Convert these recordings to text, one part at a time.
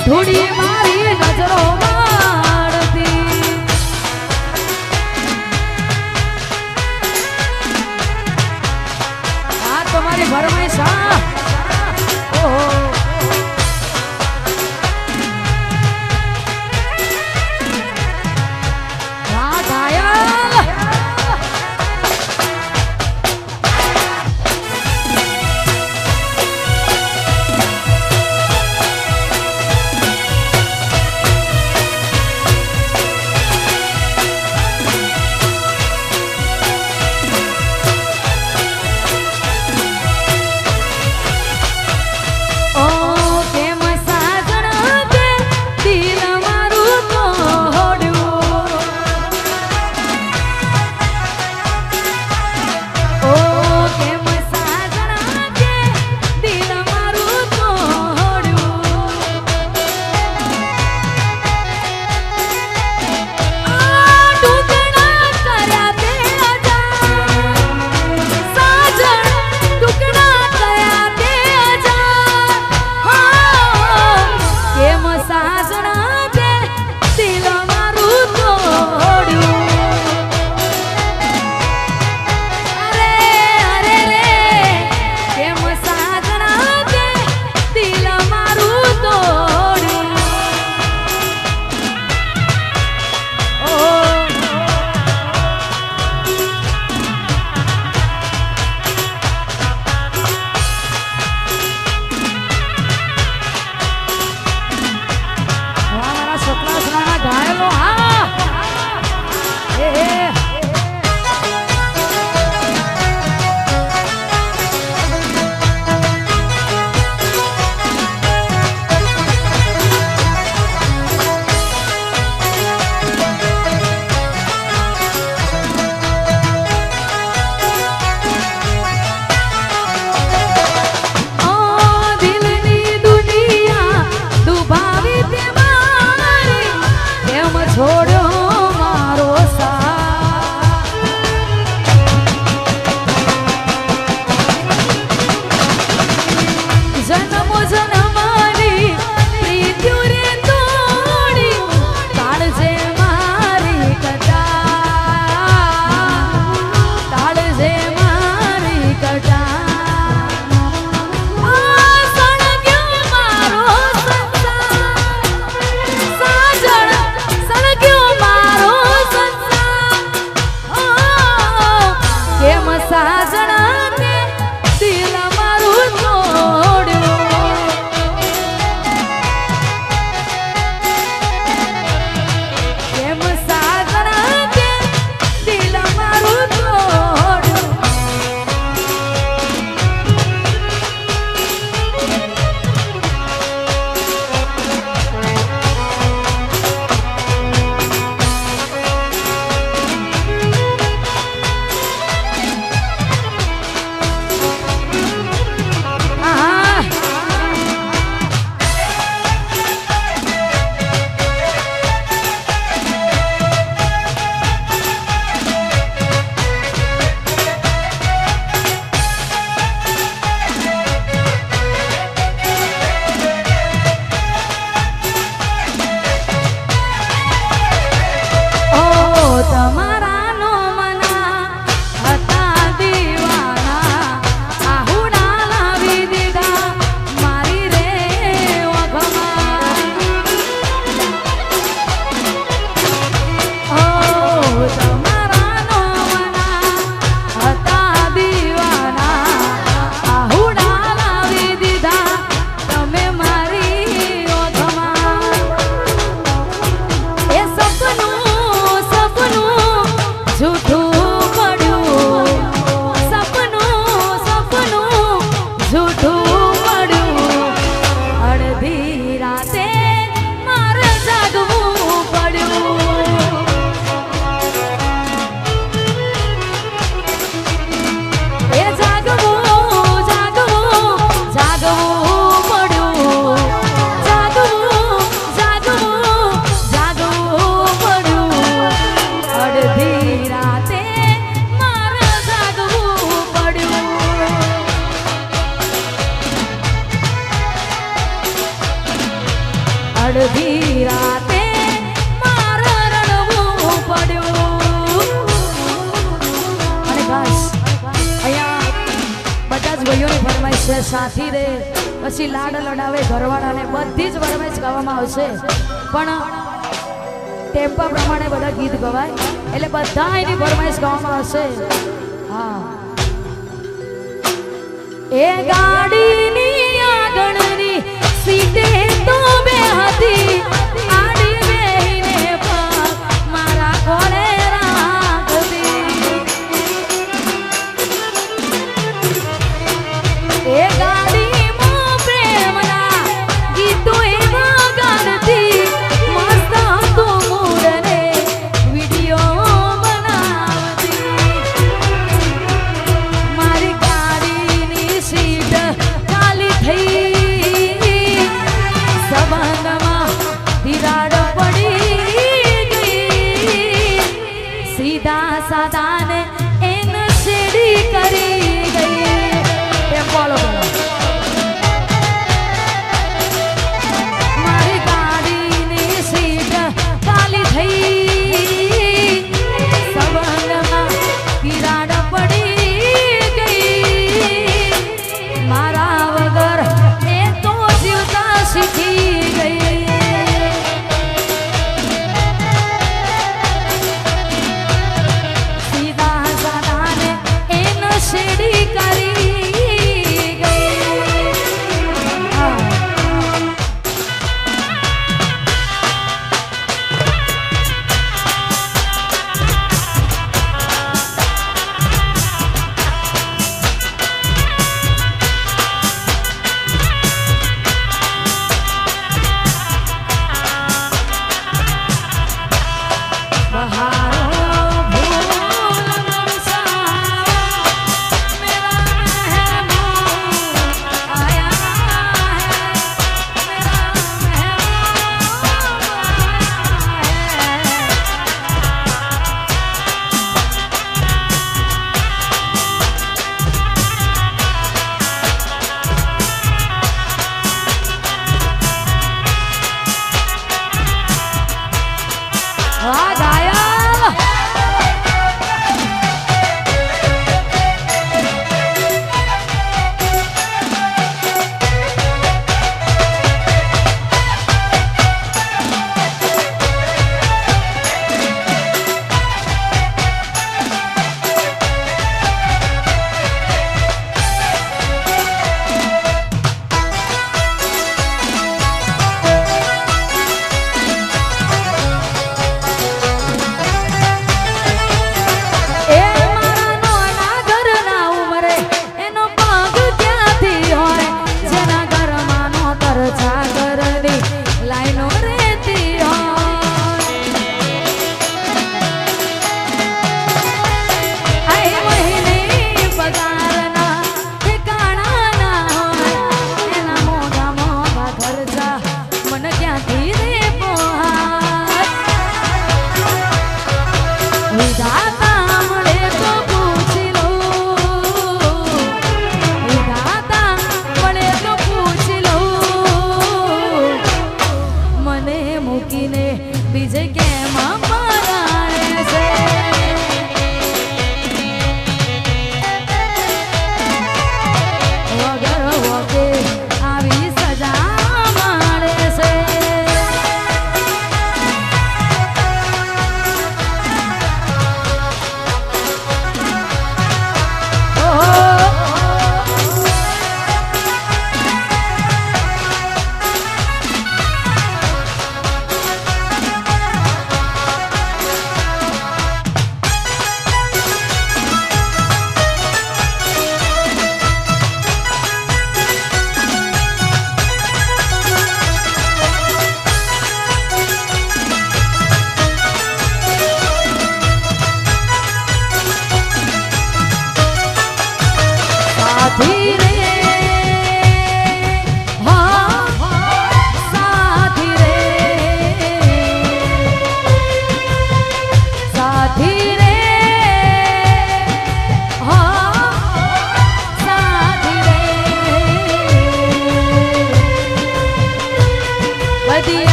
ઢૂંઢી મારી નજરો મારતી આ તમારી ભરમાઈશ ઓહો વાહ ઘાયલ સાથી રે પછી લાડ લડાવે ઘરવાળાને બધી જ ફરમાઈશ ગાવામાં આવશે પણ ટેમ્પા પ્રમાણે બધા ગીત ગવાય એટલે બધા એની ફરમાઈશ ગાવામાં આવશે હા એ ગાડીની આગળની સીટે તો બે હતી આડી બેહીને પગ મારા કોલે એ ગાડીમાં પ્રેમના ગીતો એવા ગાતી મસ્ત હતો મૂડને વિડીયો બનાવતી મારી ગાડીની સીટ ખાલી થઈ સંબંધમાં તિરાડ પડી ગઈ સીધા સાદાને એને શેડી કરી મારી ગાડીની સીટ ખાલી થઈ સંબંધમાં તિરાડ પડી ગઈ મારા વગર એ તો જીવતા શીખી ગઈ સીધા સાદાને એને શેડી કરી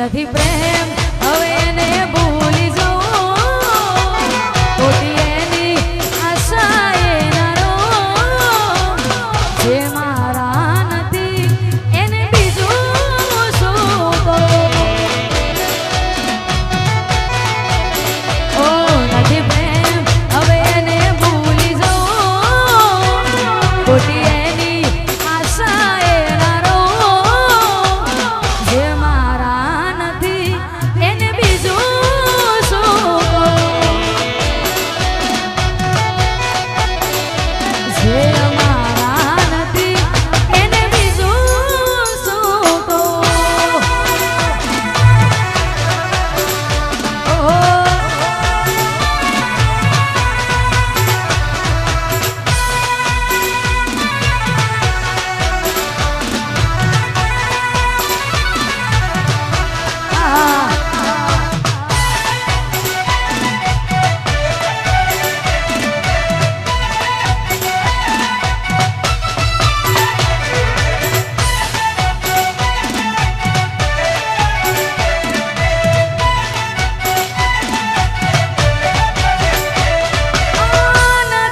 નથી પ્રેમ હવે એને ભૂલી જવું ખોટી એની આશા એ નરો જે મારા નથી એને બીજું શું કહું ઓ નથી પ્રેમ હવે એને ભૂલી જવું ખોટી એની આશા એ નરો જે મારા નથી એને બીજું શું કહું જે મારા નથી એને બીજું શું કહું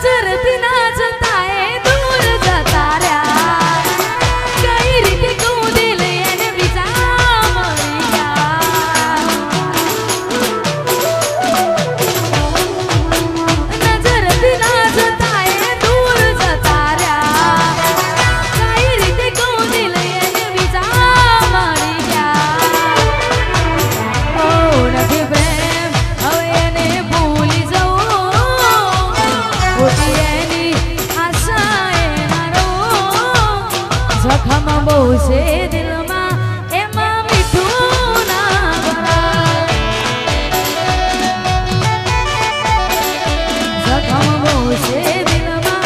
નજરથી ના જતા એ દૂર જતા રહ્યા કઈ રીતે કહું દિલ એને બીજા મળી ગયા નજરથી ના જતા એ દૂર જતા રહ્યા કઈ રીતે કહું દિલ એને બીજા મળી ગયા ઓ નથી પ્રેમ હવે એને ભૂલી જવું ખોટી એની આશા એ નરો જખમ બહુ છે દિલમાં એમાં મીઠું ના ભરાય જખમ બહુ છે દિલમાં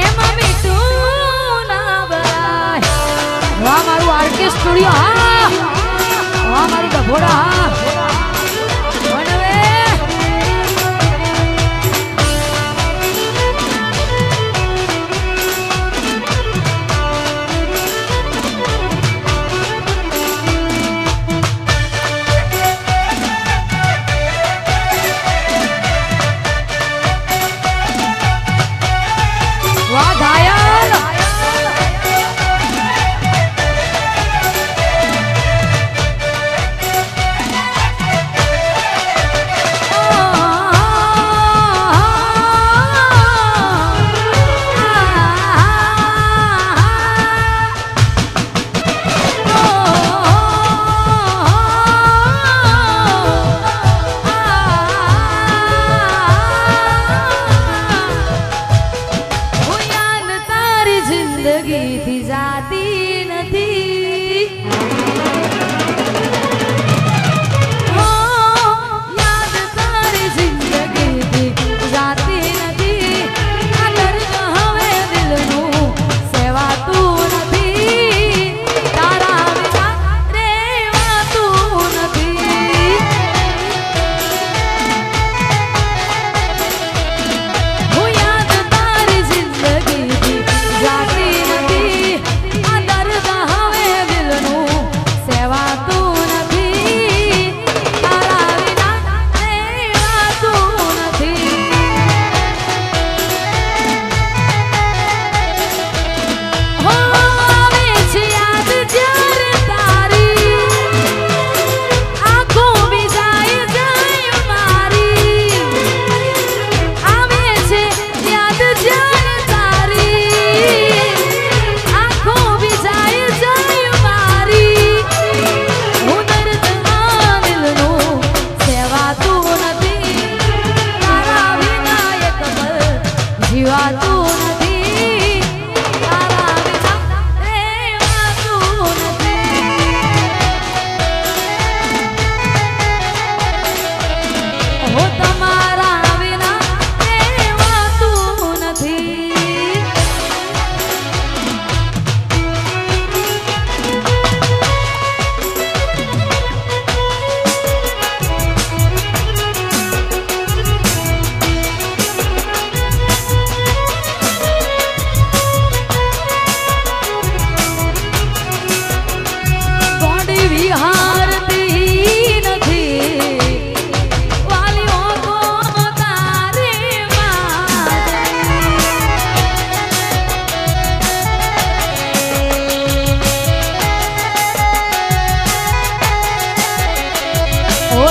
એમાં મીઠું ના ભરાય વાહ મારું આરકે સ્ટુડિયો હા વાહ મારું ડભોડા હા વણવે વાહ ઘાયલ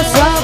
સ્વામી